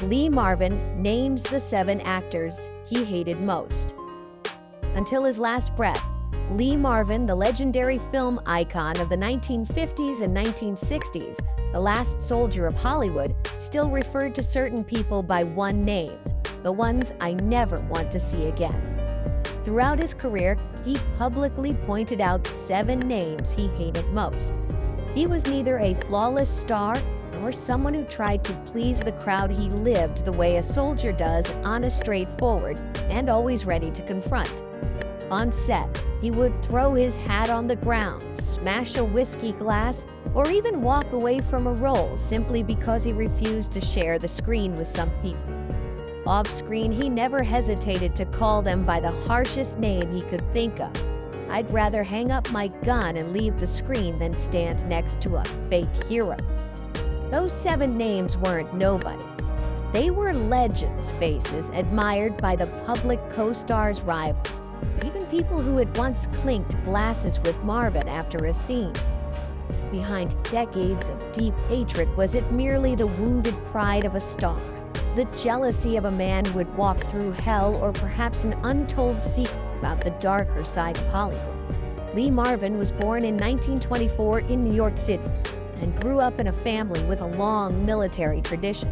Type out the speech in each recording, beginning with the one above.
Lee Marvin names the 7 actors he hated most. Until his last breath, Lee Marvin, the legendary film icon of the 1950s and 1960s, the last soldier of Hollywood, still referred to certain people by one name, the ones I never want to see again. Throughout his career, he publicly pointed out 7 names he hated most. He was neither a flawless star nor someone who tried to please the crowd. He lived the way a soldier does, honest, straightforward, and always ready to confront. On set, he would throw his hat on the ground, smash a whiskey glass, or even walk away from a role simply because he refused to share the screen with some people. Off-screen, he never hesitated to call them by the harshest name he could think of. "I'd rather hang up my gun and leave the screen than stand next to a fake hero." Those 7 names weren't nobodies. They were legends' faces admired by the public, co-stars, rivals, even people who had once clinked glasses with Marvin after a scene. Behind decades of deep hatred, was it merely the wounded pride of a star, the jealousy of a man who would walk through hell, or perhaps an untold secret about the darker side of Hollywood? Lee Marvin was born in 1924 in New York City and grew up in a family with a long military tradition.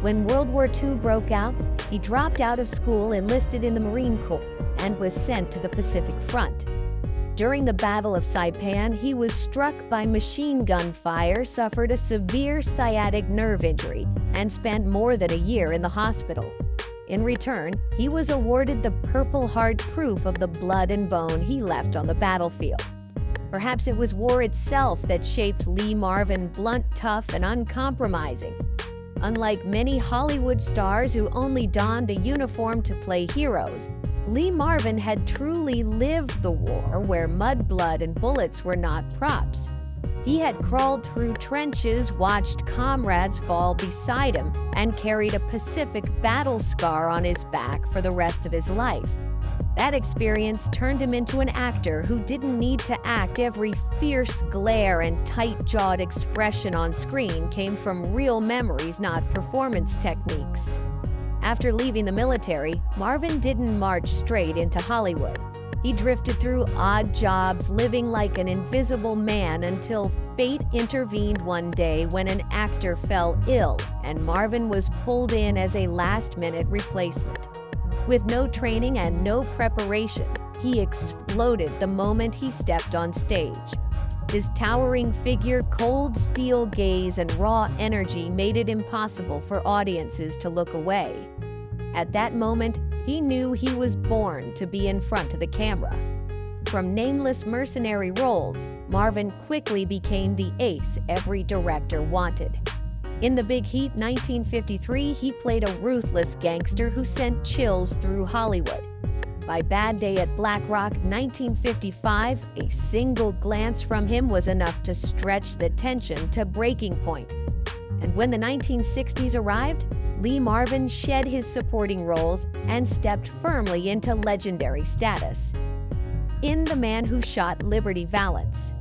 When World War II broke out, he dropped out of school, enlisted in the Marine Corps, and was sent to the Pacific Front. During the Battle of Saipan, he was struck by machine gun fire, suffered a severe sciatic nerve injury, and spent more than a year in the hospital. In return, he was awarded the Purple Heart, proof of the blood and bone he left on the battlefield. Perhaps it was war itself that shaped Lee Marvin, blunt, tough, and uncompromising. Unlike many Hollywood stars who only donned a uniform to play heroes, Lee Marvin had truly lived the war, where mud, blood, and bullets were not props. He had crawled through trenches, watched comrades fall beside him, and carried a Pacific battle scar on his back for the rest of his life. That experience turned him into an actor who didn't need to act. Every fierce glare and tight-jawed expression on screen came from real memories, not performance techniques. After leaving the military, Marvin didn't march straight into Hollywood. He drifted through odd jobs, living like an invisible man, until fate intervened one day when an actor fell ill and Marvin was pulled in as a last-minute replacement. With no training and no preparation, he exploded the moment he stepped on stage. His towering figure, cold steel gaze, and raw energy made it impossible for audiences to look away. At that moment, he knew he was born to be in front of the camera. From nameless mercenary roles, Marvin quickly became the ace every director wanted. In The Big Heat 1953, he played a ruthless gangster who sent chills through Hollywood. By Bad Day at Black Rock 1955, a single glance from him was enough to stretch the tension to breaking point. And when the 1960s arrived, Lee Marvin shed his supporting roles and stepped firmly into legendary status. In The Man Who Shot Liberty Valance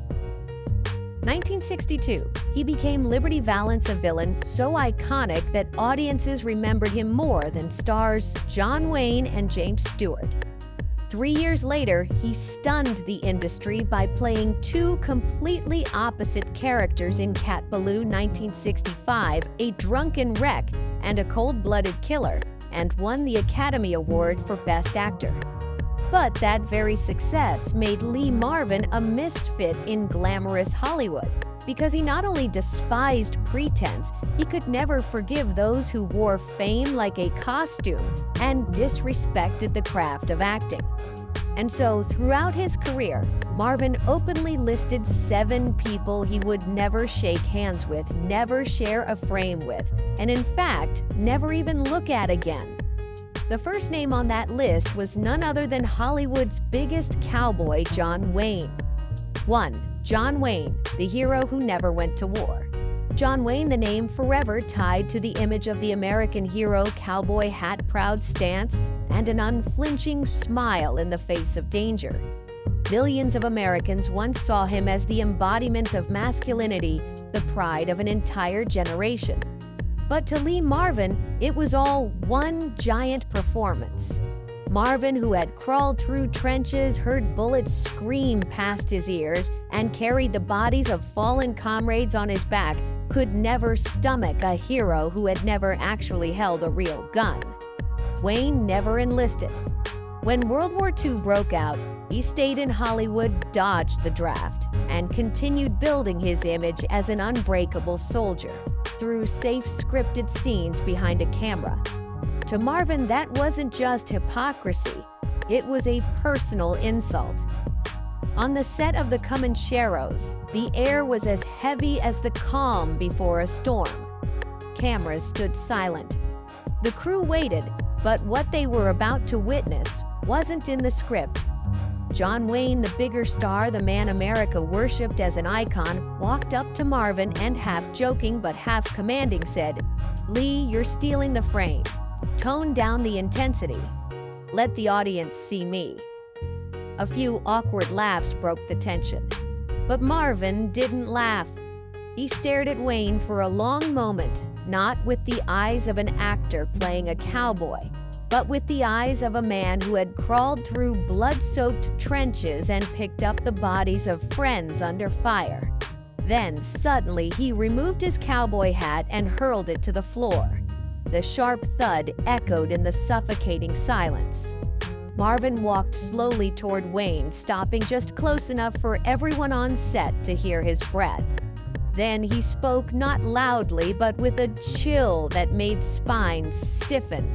1962, he became Liberty Valance, a villain so iconic that audiences remembered him more than stars John Wayne and James Stewart. 3 years later, he stunned the industry by playing 2 completely opposite characters in Cat Ballou 1965, a drunken wreck and a cold-blooded killer, and won the Academy Award for Best Actor. But that very success made Lee Marvin a misfit in glamorous Hollywood, because he not only despised pretense, he could never forgive those who wore fame like a costume and disrespected the craft of acting. And so, throughout his career, Marvin openly listed 7 people he would never shake hands with, never share a frame with, and in fact, never even look at again. The first name on that list was none other than Hollywood's biggest cowboy, John Wayne. 1. John Wayne, the hero who never went to war. John Wayne, the name forever tied to the image of the American hero, cowboy hat, proud stance, and an unflinching smile in the face of danger. Billions of Americans once saw him as the embodiment of masculinity, the pride of an entire generation. But to Lee Marvin, it was all one giant performance. Marvin, who had crawled through trenches, heard bullets scream past his ears, and carried the bodies of fallen comrades on his back, could never stomach a hero who had never actually held a real gun. Wayne never enlisted. When World War II broke out, he stayed in Hollywood, dodged the draft, and continued building his image as an unbreakable soldier through safe scripted scenes behind a camera. To Marvin, that wasn't just hypocrisy, it was a personal insult. On the set of the Comancheros, the air was as heavy as the calm before a storm. Cameras stood silent. The crew waited, but what they were about to witness wasn't in the script. John Wayne, the bigger star, the man America worshipped as an icon, walked up to Marvin and, half joking but half commanding, said, "Lee, you're stealing the frame. Tone down the intensity. Let the audience see me." A few awkward laughs broke the tension. But Marvin didn't laugh. He stared at Wayne for a long moment, not with the eyes of an actor playing a cowboy, but with the eyes of a man who had crawled through blood-soaked trenches and picked up the bodies of friends under fire. Then, suddenly, he removed his cowboy hat and hurled it to the floor. The sharp thud echoed in the suffocating silence. Marvin walked slowly toward Wayne, stopping just close enough for everyone on set to hear his breath. Then he spoke, not loudly, but with a chill that made spines stiffen.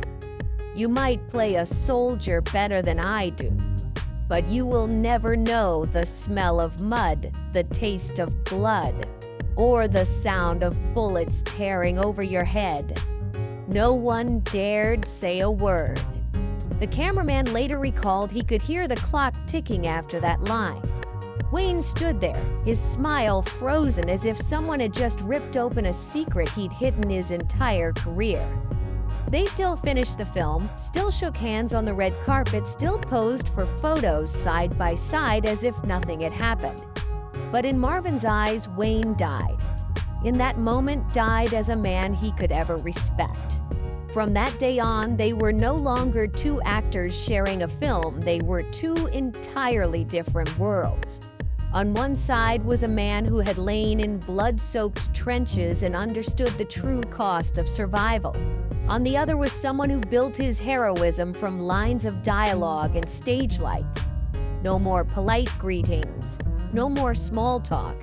"You might play a soldier better than I do, but you will never know the smell of mud, the taste of blood, or the sound of bullets tearing over your head." No one dared say a word. The cameraman later recalled he could hear the clock ticking after that line. Wayne stood there, his smile frozen as if someone had just ripped open a secret he'd hidden his entire career. They still finished the film, still shook hands on the red carpet, still posed for photos side by side as if nothing had happened. But in Marvin's eyes, Wayne died. In that moment, died as a man he could ever respect. From that day on, they were no longer two actors sharing a film, they were two entirely different worlds. On one side was a man who had lain in blood-soaked trenches and understood the true cost of survival. On the other was someone who built his heroism from lines of dialogue and stage lights. No more polite greetings, no more small talk.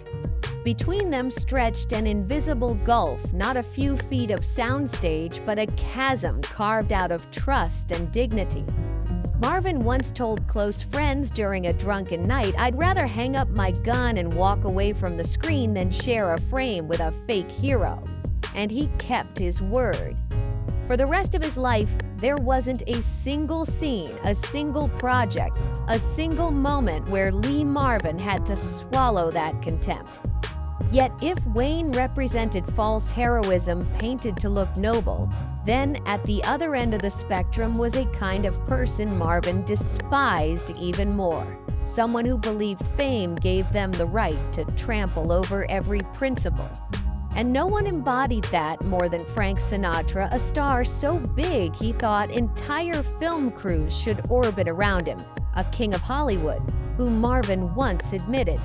Between them stretched an invisible gulf, not a few feet of soundstage, but a chasm carved out of trust and dignity. Marvin once told close friends during a drunken night, "I'd rather hang up my gun and walk away from the screen than share a frame with a fake hero." And he kept his word. For the rest of his life, there wasn't a single scene, a single project, a single moment where Lee Marvin had to swallow that contempt. Yet if Wayne represented false heroism painted to look noble, then at the other end of the spectrum was a kind of person Marvin despised even more. Someone who believed fame gave them the right to trample over every principle. And no one embodied that more than Frank Sinatra, a star so big he thought entire film crews should orbit around him, a king of Hollywood, whom Marvin once admitted,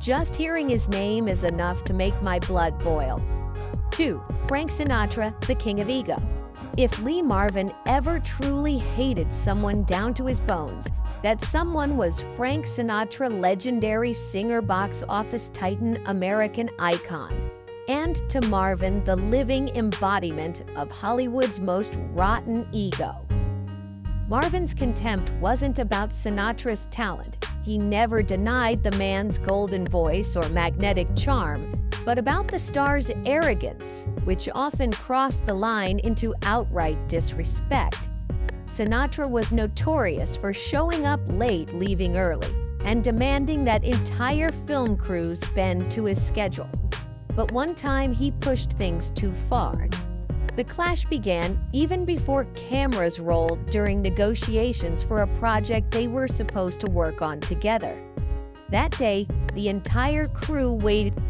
"Just hearing his name is enough to make my blood boil." 2. Frank Sinatra, the king of ego. If Lee Marvin ever truly hated someone down to his bones, that someone was Frank Sinatra, legendary singer, box office titan, American icon. And to Marvin, the living embodiment of Hollywood's most rotten ego. Marvin's contempt wasn't about Sinatra's talent. He never denied the man's golden voice or magnetic charm, but about the star's arrogance, which often crossed the line into outright disrespect. Sinatra was notorious for showing up late, leaving early, and demanding that entire film crews bend to his schedule. But one time he pushed things too far. The clash began even before cameras rolled during negotiations for a project they were supposed to work on together. That day, the entire crew waited